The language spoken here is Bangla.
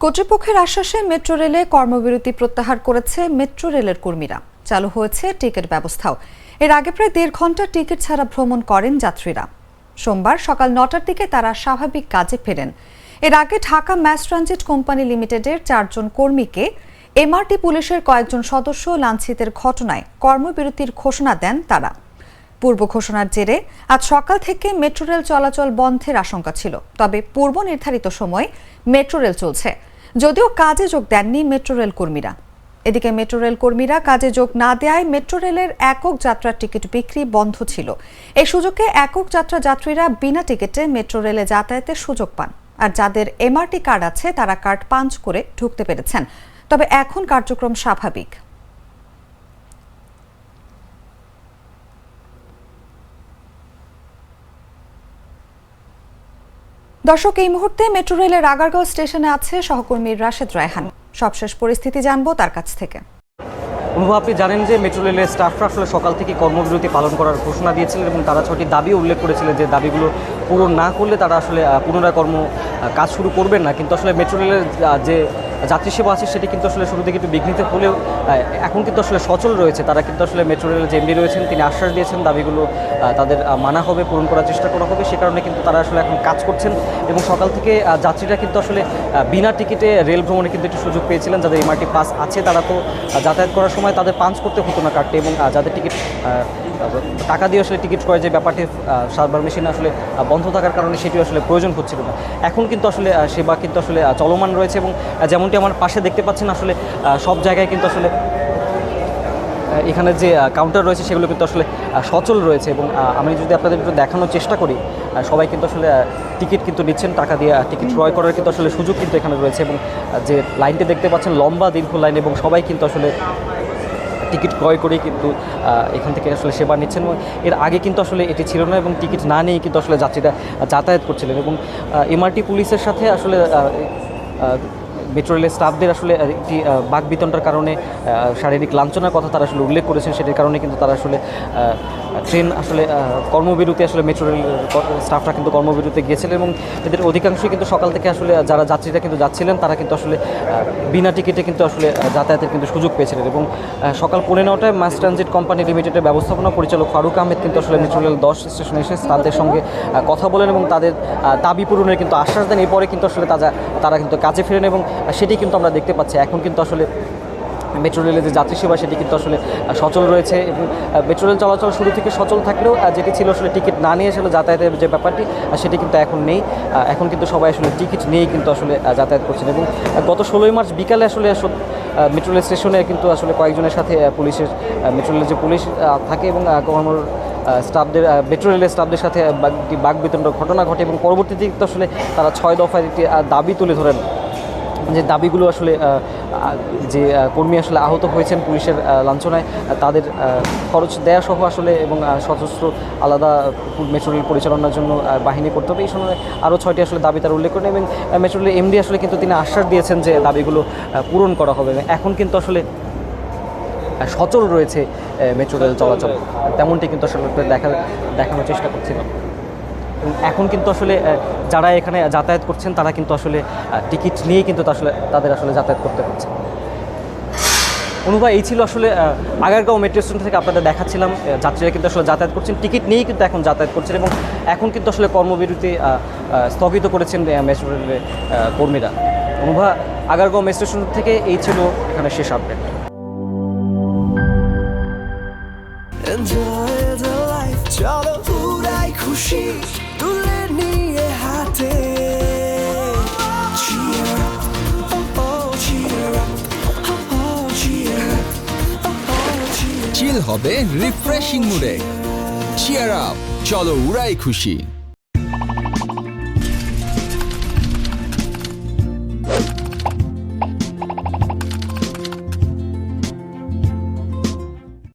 কর্তৃপক্ষের আশ্বাসে মেট্রো রেলে কর্মবিরতি প্রত্যাহার করেছে মেট্রো রেলের কর্মীরা। চালু হয়েছে টিকিট ব্যবস্থাও। এর আগে প্রায় 1.5 ঘন্টা টিকিট ছাড়া ভ্রমণ করেন যাত্রীরা। সোমবার সকাল 9টার দিকে তারা স্বাভাবিক কাজে ফেরেন। এর আগে ঢাকা ম্যাস ট্রানজিট কোম্পানি লিমিটেডের 4 জন কর্মীকে এমআরটি পুলিশের কয়েকজন সদস্য লাঞ্ছিতের ঘটনায় কর্মবিরতির ঘোষণা দেন তারা। পূর্ব ঘোষণার জেরে আজ সকাল থেকে মেট্রো রেল চলাচল বন্ধের আশঙ্কা ছিল। তবে পূর্ব নির্ধারিত সময়ে মেট্রো রেল চলছে, যদিও কাজে যোগ দেননি মেট্রো রেল কর্মীরা। এদিকে মেট্রো রেল কর্মীরা কাজে যোগ না দেওয়ায় মেট্রো রেলের একক যাত্রার টিকিট বিক্রি বন্ধ ছিল। এই সুযোগে একক যাত্রা যাত্রীরা বিনা টিকিটে মেট্রো রেলে যাতায়াতের সুযোগ পান। আর যাদের এমআরটি কার্ড আছে তারা কার্ড পাঞ্চ করে ঢুকতে পেরেছেন। তবে এখন কার্যক্রম স্বাভাবিক। দর্শক, এই মুহূর্তে মেট্রো রেলের আগারগাঁও স্টেশনে আছে সহকর্মী রাশেদ রায়হান। সবশেষ পরিস্থিতি জানবো তার কাছ থেকে। অনুভব, আপনি জানেন যে মেট্রো রেলের স্টাফরা আসলে সকাল থেকে কর্মবিরতি পালন করার ঘোষণা দিয়েছিলেন এবং তারা 6টি দাবি উল্লেখ করেছিলেন যে দাবিগুলো পূরণ না করলে তারা আসলে পুনরায় কাজ শুরু করবেন না। কিন্তু আসলে মেট্রো রেলের যে যাত্রী সেবা আছে সেটি কিন্তু আসলে শুরু থেকে একটু বিঘ্নিত হলেও এখন কিন্তু আসলে সচল রয়েছে। তারা কিন্তু আসলে মেট্রো রেলের যে এমডি রয়েছেন তিনি আশ্বাস দিয়েছেন দাবিগুলো তাদের মানা হবে, পূরণ করার চেষ্টা করা হবে। সে কারণে কিন্তু তারা আসলে এখন কাজ করছেন এবং সকাল থেকে যাত্রীরা কিন্তু আসলে বিনা টিকিটে রেল ভ্রমণে কিন্তু একটু সুযোগ পেয়েছিলেন। যাদের এমআরটি পাস আছে তারা তো যাতায়াত করার সময় তাদের পাঞ্চ করতে হতো না কার্ডটি, এবং যাদের টিকিট টাকা দিয়ে আসলে টিকিট ক্রয় যে ব্যাপারটি সার্ভার মেশিন আসলে বন্ধ থাকার কারণে সেটিও আসলে প্রয়োজন হচ্ছিল না। এখন কিন্তু আসলে সেবা কিন্তু আসলে চলমান রয়েছে এবং যেমনটি আমার পাশে দেখতে পাচ্ছেন আসলে সব জায়গায় কিন্তু আসলে এখানে যে কাউন্টার রয়েছে সেগুলো কিন্তু আসলে সচল রয়েছে। এবং আমি যদি আপনাদের একটু দেখানোর চেষ্টা করি, সবাই কিন্তু আসলে টিকিট কিন্তু নিচ্ছেন, টাকা দিয়ে টিকিট ক্রয় করার কিন্তু আসলে সুযোগ কিন্তু এখানে রয়েছে। এবং যে লাইনটি দেখতে পাচ্ছেন লম্বা দীর্ঘ লাইন, এবং সবাই কিন্তু আসলে টিকিট ক্রয় করেই কিন্তু এখান থেকে আসলে সেবা নিচ্ছেন। এবং এর আগে কিন্তু আসলে এটি ছিল না এবং টিকিট না নিয়েই কিন্তু আসলে যাত্রীরা যাতায়াত করছিলেন। এবং এমআরটি পুলিশের সাথে আসলে মেট্রো রেলের স্টাফদের আসলে একটি বাকবিতণ্ডার কারণে শারীরিক লাঞ্ছনার কথা তারা আসলে উল্লেখ করেছেন। সেটির কারণে কিন্তু তারা আসলে ট্রেন আসলে কর্মবিরতি আসলে মেট্রো রেল স্টাফরা কিন্তু কর্মবিরতি গিয়েছিলেন এবং এদের অধিকাংশই কিন্তু সকাল থেকে আসলে যারা যাত্রীরা কিন্তু যাচ্ছিলেন তারা কিন্তু আসলে বিনা টিকিটে কিন্তু আসলে যাতায়াতের কিন্তু সুযোগ পেয়েছিলেন। এবং সকাল 9:15টায় ম্যাস ট্রানজিট কোম্পানি লিমিটেডের ব্যবস্থাপনা পরিচালক ফারুক আহমেদ কিন্তু আসলে মেট্রো রেল 10 স্টেশনে এসে তাদের সঙ্গে কথা বলেন এবং তাদের দাবি পূরণের কিন্তু আশ্বাস দেন। এরপরে কিন্তু আসলে তারা কিন্তু কাজে ফেরেন এবং সেটি কিন্তু আমরা দেখতে পাচ্ছি। এখন কিন্তু আসলে মেট্রো রেলের যে যাত্রী সেবা সেটি কিন্তু আসলে সচল রয়েছে এবং মেট্রো রেল চলাচল শুরু থেকে সচল থাকলেও যেটি ছিল আসলে টিকিট না নিয়ে আসলে যাতায়াতের যে ব্যাপারটি সেটি কিন্তু এখন নেই। এখন কিন্তু সবাই আসলে টিকিট নিয়েই কিন্তু আসলে যাতায়াত করছেন। এবং গত 16ই মার্চ বিকালে আসলে মেট্রো রেল স্টেশনে কিন্তু আসলে কয়েকজনের সাথে পুলিশের মেট্রো রেলের যে পুলিশ থাকে এবং স্টাফদের মেট্রো রেলের স্টাফদের সাথে বাকবিতণ্ডার ঘটনা ঘটে এবং পরবর্তীতে কিন্তু আসলে তারা 6 দফার একটি দাবি তুলে ধরেন। যে দাবিগুলো আসলে যে কর্মী আসলে আহত হয়েছেন পুলিশের লাঞ্ছনায় তাদের খরচ দেয়া সহ আসলে এবং সশস্ত্র আলাদা মেট্রো রেল পরিচালনার জন্য বাহিনী করতে হবে, এই সময় আরও 6টি আসলে দাবি তারা উল্লেখ করেন। এবং মেট্রো রেলের এমডি আসলে কিন্তু তিনি আশ্বাস দিয়েছেন যে দাবিগুলো পূরণ করা হবে। এখন কিন্তু আসলে সচল রয়েছে মেট্রো রেল চলাচল, তেমনটি কিন্তু আসলে দেখানোর চেষ্টা করছিলাম। এখন কিন্তু আসলে যারা এখানে যাতায়াত করছেন তারা কিন্তু আসলে টিকিট নিয়েই কিন্তু তাদের আসলে যাতায়াত করতে হচ্ছে। অনুভব, এই ছিল আসলে আগারগাঁও মেট্রো স্টেশন থেকে আপনাদের দেখাচ্ছিলাম যাত্রীরা কিন্তু আসলে যাতায়াত করছেন, টিকিট নিয়েই কিন্তু এখন যাতায়াত করছেন এবং এখন কিন্তু আসলে কর্মবিরতি স্থগিত করেছেন মেট্রো রেলের কর্মীরা। অনুভব, আগারগাঁও মেট্রো স্টেশন থেকে এই ছিল এখানে শেষ আপডেট। চলো উড়াই খুশি তুলে নিয়ে হাতে, চিল হবে রিফ্রেশিং মুডে। চিয়ার আপ, চলো উড়াই খুশি।